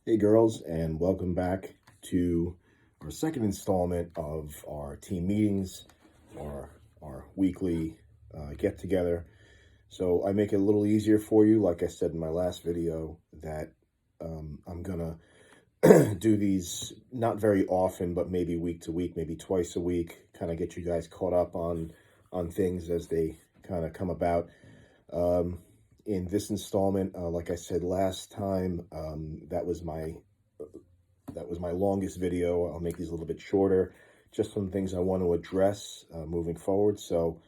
Hey girls, and welcome back to our second installment of our team meetings, or our weekly get-together. So I make it a little easier for you, like I said in my last video, that I'm gonna do these not very often, but maybe week to week, maybe twice a week, kind of get you guys caught up on things as they kind of come about. In this installment, like I said last time, that was my longest video. I'll make these a little bit shorter, just some things I want to address moving forward. So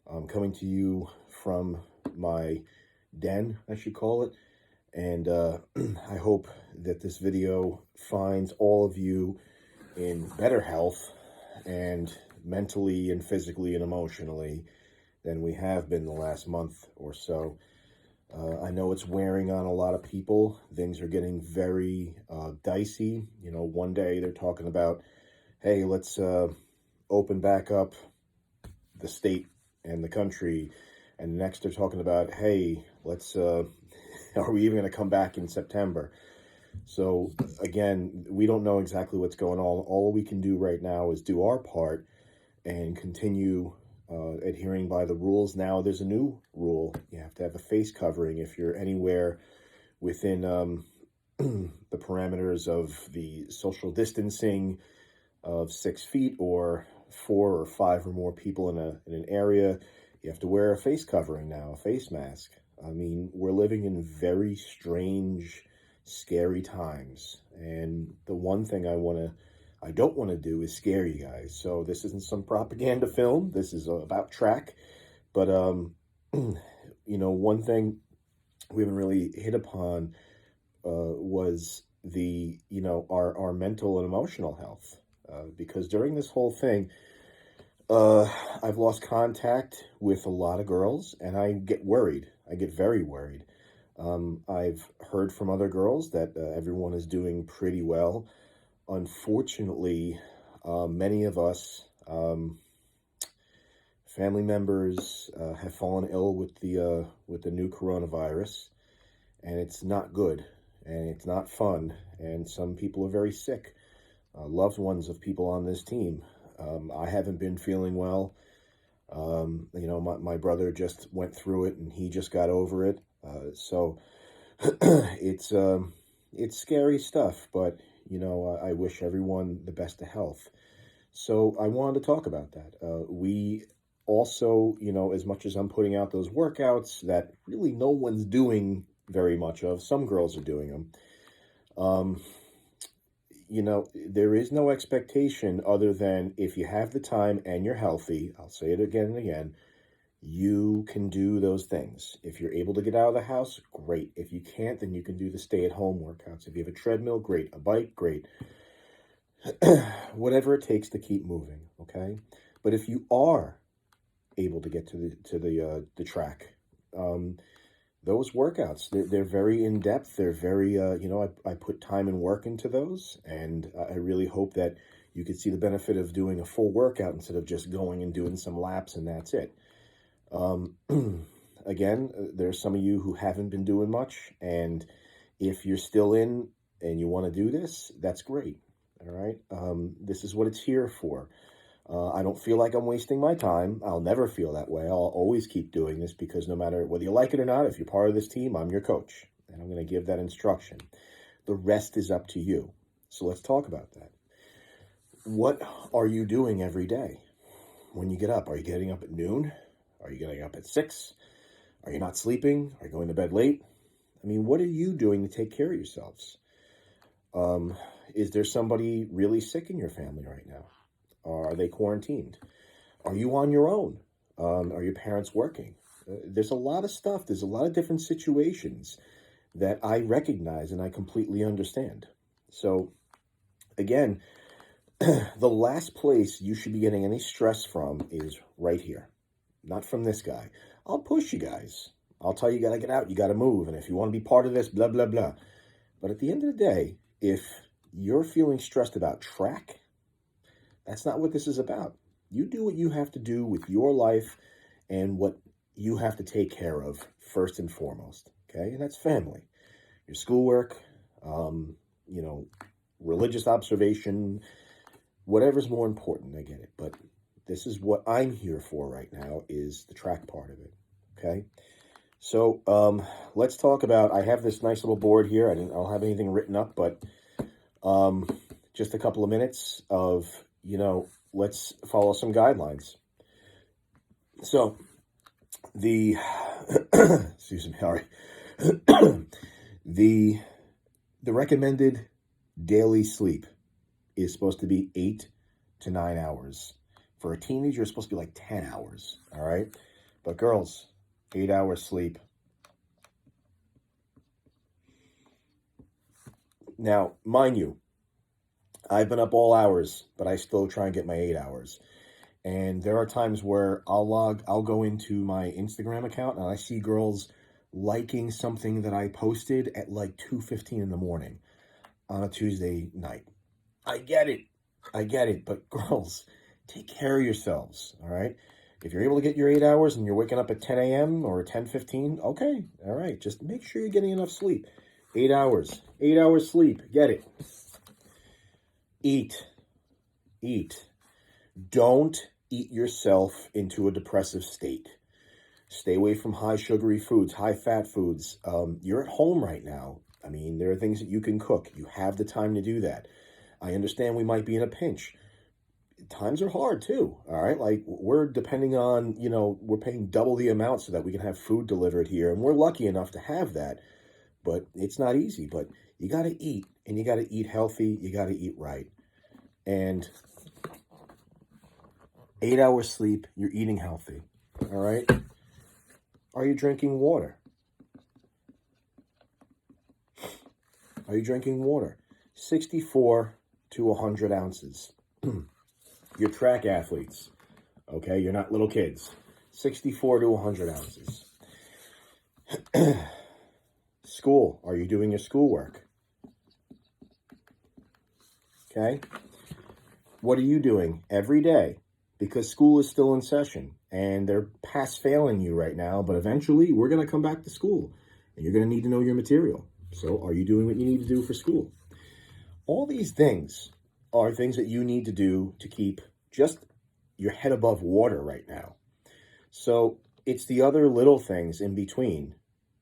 I'm coming to you from my den, I should call it, and I hope that this video finds all of you in better health, and mentally and physically and emotionally, than we have been the last month or so. I know it's wearing on a lot of people. Things are getting very dicey. You know, one day they're talking about, hey, let's open back up the state and the country. And next they're talking about, hey, let's, are we even going to come back in September? So again, we don't know exactly what's going on. All we can do right now is do our part and continue adhering by the rules. Now there's a new rule. You have to have a face covering if you're anywhere within the parameters of the social distancing of 6 feet, or 4 or 5 or more people in an area. You have to wear a face covering now, a face mask. I mean, we're living in very strange, scary times. And the one thing I don't want to do is scare you guys. So this isn't some propaganda film. This is about track. But, you know, one thing we haven't really hit upon was our mental and emotional health. Because during this whole thing, I've lost contact with a lot of girls, and I get worried. I get very worried. I've heard from other girls that everyone is doing pretty well. Unfortunately, many of us, family members, have fallen ill with the new coronavirus, and it's not good, and it's not fun, and some people are very sick. Loved ones of people on this team. I haven't been feeling well. You know, my brother just went through it, and he just got over it. So it's scary stuff, but you know, I wish everyone the best of health. So I wanted to talk about that. We also, you know, as much as I'm putting out those workouts that really no one's doing very much of, some girls are doing them. You know, there is no expectation other than if you have the time and you're healthy, I'll say it again and again, you can do those things. If you're able to get out of the house, great. If you can't, then you can do the stay-at-home workouts. If you have a treadmill, great. A bike, great. Whatever it takes to keep moving, okay? But if you are able to get to the track, those workouts, they're very in-depth. They're very, you know, I put time and work into those, and I really hope that you could see the benefit of doing a full workout instead of just going and doing some laps and that's it. Again, there's some of you who haven't been doing much, and if you're still in and you want to do this, that's great. All right. This is what it's here for. I don't feel like I'm wasting my time. I'll never feel that way. I'll always keep doing this because no matter whether you like it or not, if you're part of this team, I'm your coach, and I'm going to give that instruction. The rest is up to you. So let's talk about that. What are you doing every day when you get up? Are you getting up at noon? Are you getting up at 6? Are you not sleeping? Are you going to bed late? I mean, what are you doing to take care of yourselves? Is there somebody really sick in your family right now? Are they quarantined? Are you on your own? Are your parents working? There's a lot of stuff. There's a lot of different situations that I recognize and I completely understand. So, again, the last place you should be getting any stress from is right here. Not from this guy. I'll push you guys. I'll tell you, you got to get out. You got to move. And if you want to be part of this, blah, blah, blah. But at the end of the day, if you're feeling stressed about track, that's not what this is about. You do what you have to do with your life and what you have to take care of first and foremost. Okay? And that's family. Your schoolwork, religious observation, whatever's more important, I get it. But this is what I'm here for right now, is the track part of it, okay? So let's talk about, I have this nice little board here. I don't have anything written up, but just a couple of minutes of, let's follow some guidelines. So the, excuse me, sorry. The recommended daily sleep is supposed to be 8 to 9 hours. For a teenager, it's supposed to be like 10 hours, all right? But girls, 8 hours sleep. Now, mind you, I've been up all hours, but I still try and get my 8 hours. And there are times where I'll go into my Instagram account and I see girls liking something that I posted at like 2:15 in the morning on a Tuesday night. I get it, but girls, take care of yourselves, all right? If you're able to get your 8 hours and you're waking up at 10 a.m. or 10:15, okay, all right. Just make sure you're getting enough sleep. 8 hours sleep, get it. Eat. Don't eat yourself into a depressive state. Stay away from high sugary foods, high fat foods. You're at home right now. I mean, there are things that you can cook. You have the time to do that. I understand we might be in a pinch. Times are hard too, all right? Like, we're depending on, we're paying double the amount so that we can have food delivered here. And we're lucky enough to have that, but it's not easy. But you got to eat, and you got to eat healthy. You got to eat right. And 8 hours sleep, you're eating healthy, all right? Are you drinking water? 64 to 100 ounces. You're track athletes, okay? You're not little kids. 64 to 100 ounces. School. Are you doing your schoolwork? Okay? What are you doing every day? Because school is still in session, and they're pass-failing you right now, but eventually we're going to come back to school, and you're going to need to know your material. So are you doing what you need to do for school? All these things are things that you need to do to keep just your head above water right now. So it's the other little things in between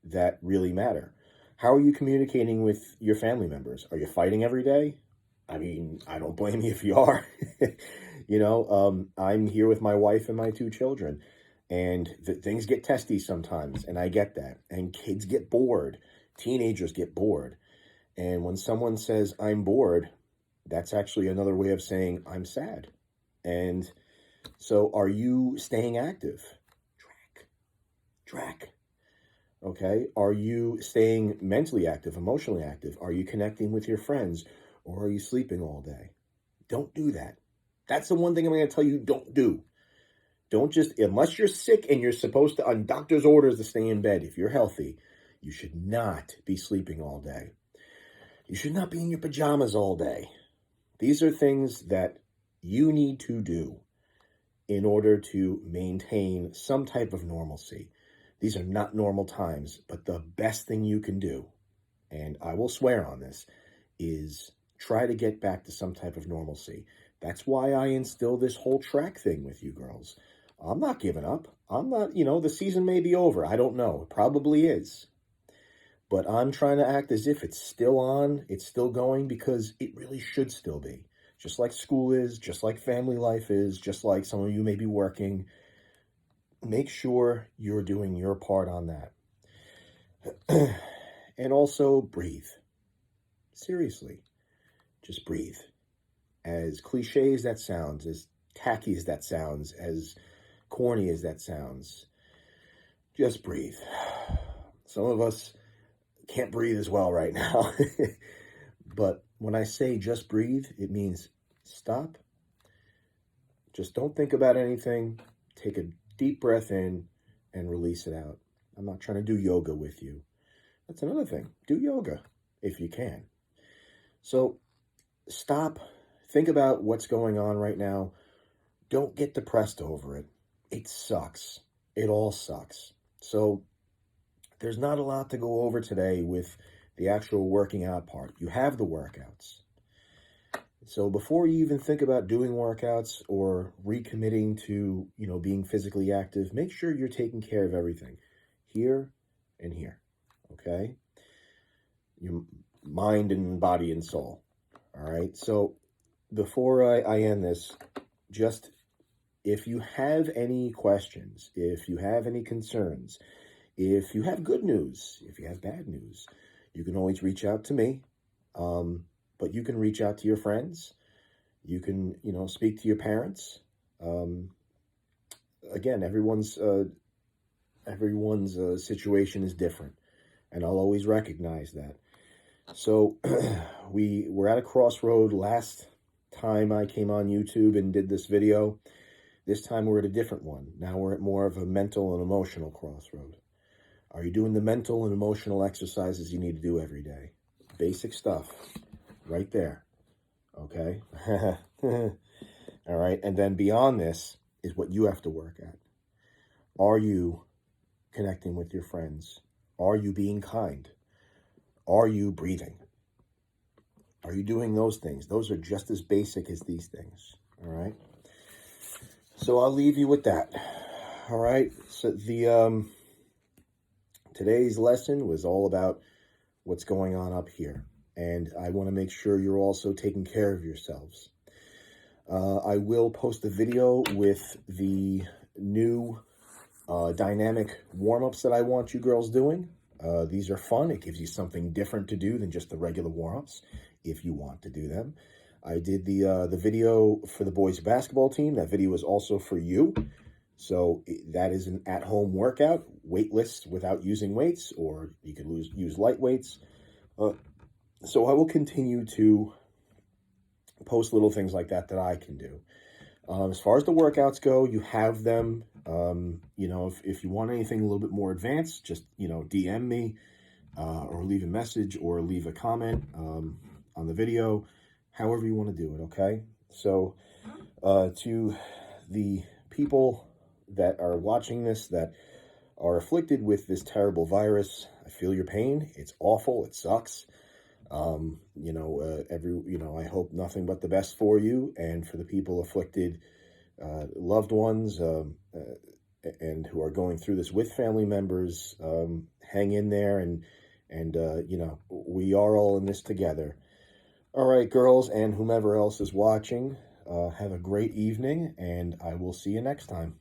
that really matter. How are you communicating with your family members? Are you fighting every day? I mean, I don't blame you if you are. I'm here with my wife and my 2 children, and things get testy sometimes, and I get that. And kids get bored. Teenagers get bored. And when someone says, I'm bored, that's actually another way of saying, I'm sad. And so are you staying active? Track. Okay. Are you staying mentally active, emotionally active? Are you connecting with your friends, or are you sleeping all day? Don't do that. That's the one thing I'm going to tell you, don't do. Don't just, unless you're sick and you're supposed to, on doctor's orders, to stay in bed. If you're healthy, you should not be sleeping all day. You should not be in your pajamas all day. These are things that you need to do in order to maintain some type of normalcy. These are not normal times, but the best thing you can do, and I will swear on this, is try to get back to some type of normalcy. That's why I instill this whole track thing with you girls. I'm not giving up. I'm not, the season may be over. I don't know. It probably is. But I'm trying to act as if it's still on, it's still going, because it really should still be. Just like school is, just like family life is, just like some of you may be working. Make sure you're doing your part on that. And also breathe. Seriously, just breathe. As cliche as that sounds, as tacky as that sounds, as corny as that sounds, just breathe. Some of us can't breathe as well right now. But when I say just breathe, it means stop. Just don't think about anything. Take a deep breath in and release it out. I'm not trying to do yoga with you. That's another thing. Do yoga if you can. So stop. Think about what's going on right now. Don't get depressed over it. It sucks. It all sucks. So there's not a lot to go over today with the actual working out part. You have the workouts. So before you even think about doing workouts or recommitting to, being physically active, make sure you're taking care of everything here and here, okay? Your mind and body and soul, all right? So before I end this, just if you have any questions, if you have any concerns, if you have good news, if you have bad news, you can always reach out to me. But you can reach out to your friends. You can, speak to your parents. Again, everyone's situation is different, and I'll always recognize that. So we were at a crossroad last time I came on YouTube and did this video. This time we're at a different one. Now we're at more of a mental and emotional crossroad. Are you doing the mental and emotional exercises you need to do every day? Basic stuff right there. Okay? All right. And then beyond this is what you have to work at. Are you connecting with your friends? Are you being kind? Are you breathing? Are you doing those things? Those are just as basic as these things. All right. So I'll leave you with that. All right. So today's lesson was all about what's going on up here. And I want to make sure you're also taking care of yourselves. I will post a video with the new dynamic warm-ups that I want you girls doing. These are fun. It gives you something different to do than just the regular warm-ups if you want to do them. I did the video for the boys basketball team. That video is also for you. So that is an at-home workout, weightless without using weights, or you can use light weights. So I will continue to post little things like that I can do. As far as the workouts go, you have them. If you want anything a little bit more advanced, just, DM me or leave a message or leave a comment on the video, however you want to do it, okay? So to the people that are watching this that are afflicted with this terrible virus, I feel your pain. It's awful. It sucks. I hope nothing but the best for you and for the people afflicted, loved ones, and who are going through this with family members. Hang in there, and we are all in this together. All right, girls, and whomever else is watching, have a great evening, and I will see you next time.